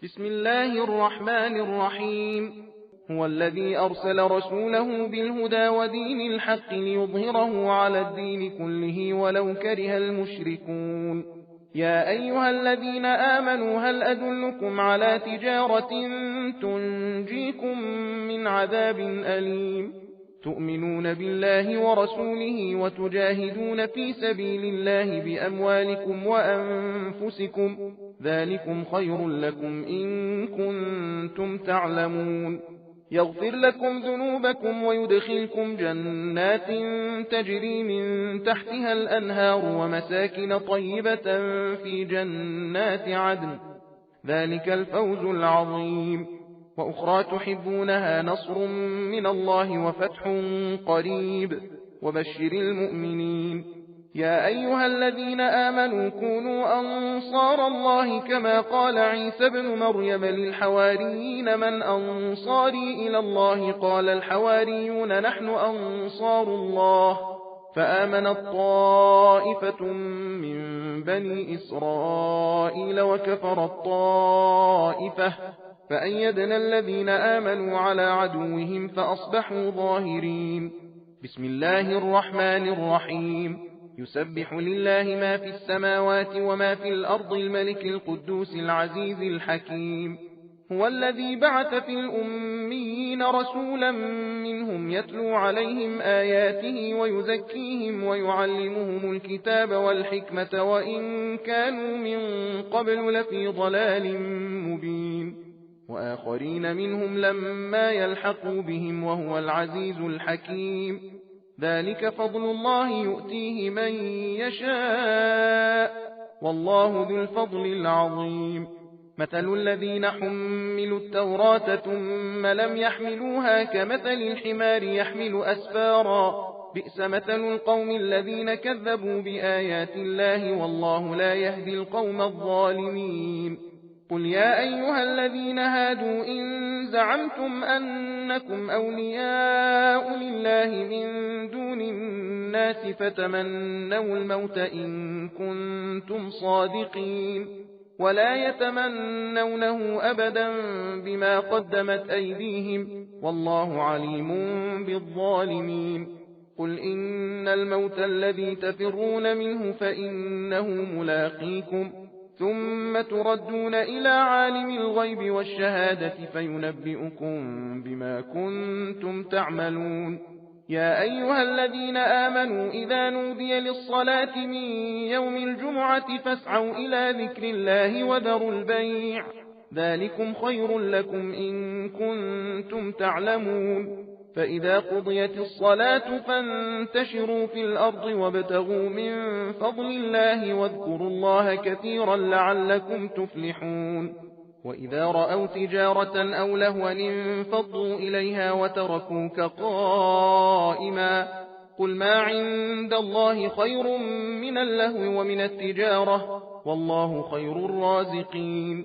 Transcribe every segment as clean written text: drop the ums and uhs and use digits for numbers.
بسم الله الرحمن الرحيم. هو الذي أرسل رسوله بالهدى ودين الحق ليظهره على الدين كله ولو كره المشركون. يا أيها الذين آمنوا هل أدلكم على تجارة تنجيكم من عذاب أليم تؤمنون بالله ورسوله وتجاهدون في سبيل الله بأموالكم وأنفسكم ذلكم خير لكم إن كنتم تعلمون. يغفر لكم ذنوبكم ويدخلكم جنات تجري من تحتها الأنهار ومساكن طيبة في جنات عدن ذلك الفوز العظيم. وأخرى تحبونها نصر من الله وفتح قريب وبشر المؤمنين. يا أيها الذين آمنوا كونوا أنصار الله كما قال عيسى ابن مريم للحواريين من أنصاري إلى الله قال الحواريون نحن أنصار الله فآمنت طائفة من بني إسرائيل وكفرت طائفة فأيدنا الذين آمنوا على عدوهم فأصبحوا ظاهرين. بسم الله الرحمن الرحيم. يسبح لله ما في السماوات وما في الأرض الملك القدوس العزيز الحكيم. هو الذي بعث في الأميين رسولا منهم يتلو عليهم آياته ويزكيهم ويعلمهم الكتاب والحكمة وإن كانوا من قبل لفي ضلال مبين. وآخرين منهم لما يلحقوا بهم وهو العزيز الحكيم. ذلك فضل الله يؤتيه من يشاء والله ذو الفضل العظيم. مثل الذين حملوا التوراة ثم لم يحملوها كمثل الحمار يحمل أسفارا بئس مثل القوم الذين كذبوا بآيات الله والله لا يهدي القوم الظالمين. قل يا أيها الذين هادوا إن زعمتم أنكم أولياء لله من دون الناس فتمنوا الموت إن كنتم صادقين ولا يتمنونه أبدا بما قدمت أيديهم والله عليم بالظالمين. قل إن الموت الذي تفرون منه فإنه ملاقيكم ثم تردون إلى عالم الغيب والشهادة فينبئكم بما كنتم تعملون. يا أيها الذين آمنوا إذا نودي للصلاة من يوم الجمعة فاسعوا إلى ذكر الله وذروا البيع ذلكم خير لكم إن كنتم تعلمون. فإذا قضيت الصلاة فانتشروا في الأرض وابتغوا من فضل الله واذكروا الله كثيرا لعلكم تفلحون. وإذا رأوا تجارة أو لهوا انفضوا إليها وتركوك قائما قل ما عند الله خير من اللهو ومن التجارة والله خير الرازقين.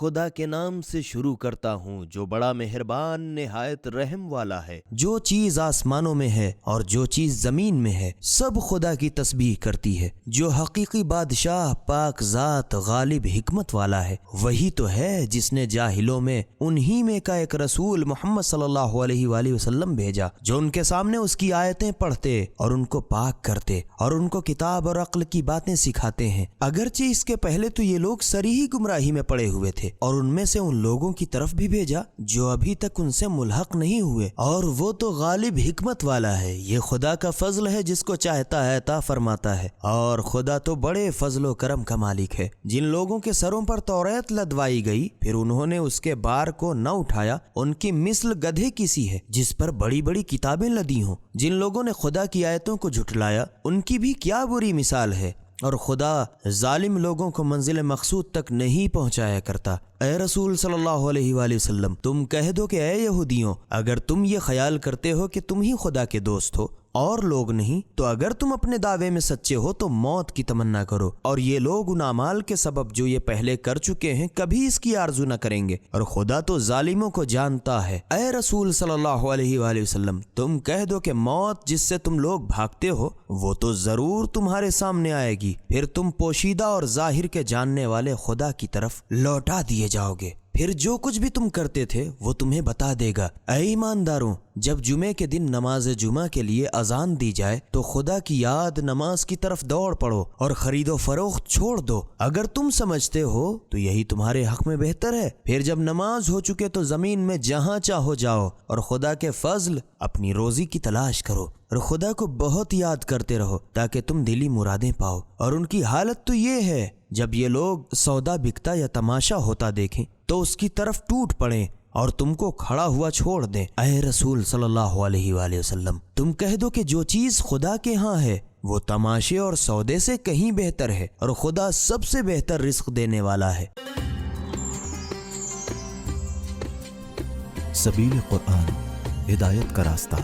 خدا کے نام سے شروع کرتا ہوں جو بڑا مہربان نہایت رحم والا ہے۔ جو چیز آسمانوں میں ہے اور جو چیز زمین میں ہے سب خدا کی تسبیح کرتی ہے۔ جو حقیقی بادشاہ پاک ذات غالب حکمت والا ہے وہی تو ہے جس نے جاہلوں میں انہی میں کا ایک رسول محمد صلی اللہ علیہ وآلہ وسلم بھیجا جو ان کے سامنے اس کی آیتیں پڑھتے اور ان کو پاک کرتے اور ان کو کتاب اور عقل کی باتیں سکھاتے ہیں۔ اگرچہ اس کے پہلے تو یہ لوگ سریح گمراہی میں پڑے ہوئے تھے اور ان میں سے ان لوگوں کی طرف بھی بھیجا جو ابھی تک ان سے ملحق نہیں ہوئے، اور وہ تو غالب حکمت والا ہے۔ یہ خدا کا فضل ہے جس کو چاہتا ہے عطا فرماتا ہے، اور خدا تو بڑے فضل و کرم کا مالک ہے۔ جن لوگوں کے سروں پر توریت لدوائی گئی پھر انہوں نے اس کے بار کو نہ اٹھایا، ان کی مثل گدھے کی سی ہے جس پر بڑی بڑی کتابیں لدی ہوں۔ جن لوگوں نے خدا کی آیتوں کو جھٹلایا ان کی بھی کیا بری مثال ہے، اور خدا ظالم لوگوں کو منزل مقصود تک نہیں پہنچایا کرتا۔ اے رسول صلی اللہ علیہ وآلہ وسلم تم کہہ دو کہ اے یہودیوں، اگر تم یہ خیال کرتے ہو کہ تم ہی خدا کے دوست ہو اور لوگ نہیں، تو اگر تم اپنے دعوے میں سچے ہو تو موت کی تمنا کرو، اور یہ لوگ ان اعمال کے سبب جو یہ پہلے کر چکے ہیں کبھی اس کی آرزو نہ کریں گے، اور خدا تو ظالموں کو جانتا ہے۔ اے رسول صلی اللہ علیہ وآلہ وسلم تم کہہ دو کہ موت جس سے تم لوگ بھاگتے ہو وہ تو ضرور تمہارے سامنے آئے گی، پھر تم پوشیدہ اور ظاہر کے جاننے والے خدا کی طرف لوٹا دیے جاؤ گے، پھر جو کچھ بھی تم کرتے تھے وہ تمہیں بتا دے گا۔ اے ایمانداروں، جب جمعے کے دن نماز جمعہ کے لیے اذان دی جائے تو خدا کی یاد نماز کی طرف دوڑ پڑو اور خرید و فروخت چھوڑ دو، اگر تم سمجھتے ہو تو یہی تمہارے حق میں بہتر ہے۔ پھر جب نماز ہو چکے تو زمین میں جہاں چاہو جاؤ اور خدا کے فضل اپنی روزی کی تلاش کرو، اور خدا کو بہت یاد کرتے رہو تاکہ تم دلی مرادیں پاؤ۔ اور ان کی حالت تو یہ ہے جب یہ لوگ سودا بکتا یا تماشا ہوتا دیکھیں تو اس کی طرف ٹوٹ پڑیں اور تم کو کھڑا ہوا چھوڑ دیں۔ اے رسول صلی اللہ علیہ وآلہ وسلم تم کہہ دو کہ جو چیز خدا کے ہاں ہے وہ تماشے اور سودے سے کہیں بہتر ہے، اور خدا سب سے بہتر رزق دینے والا ہے۔ سبیل قرآن، ہدایت کا راستہ۔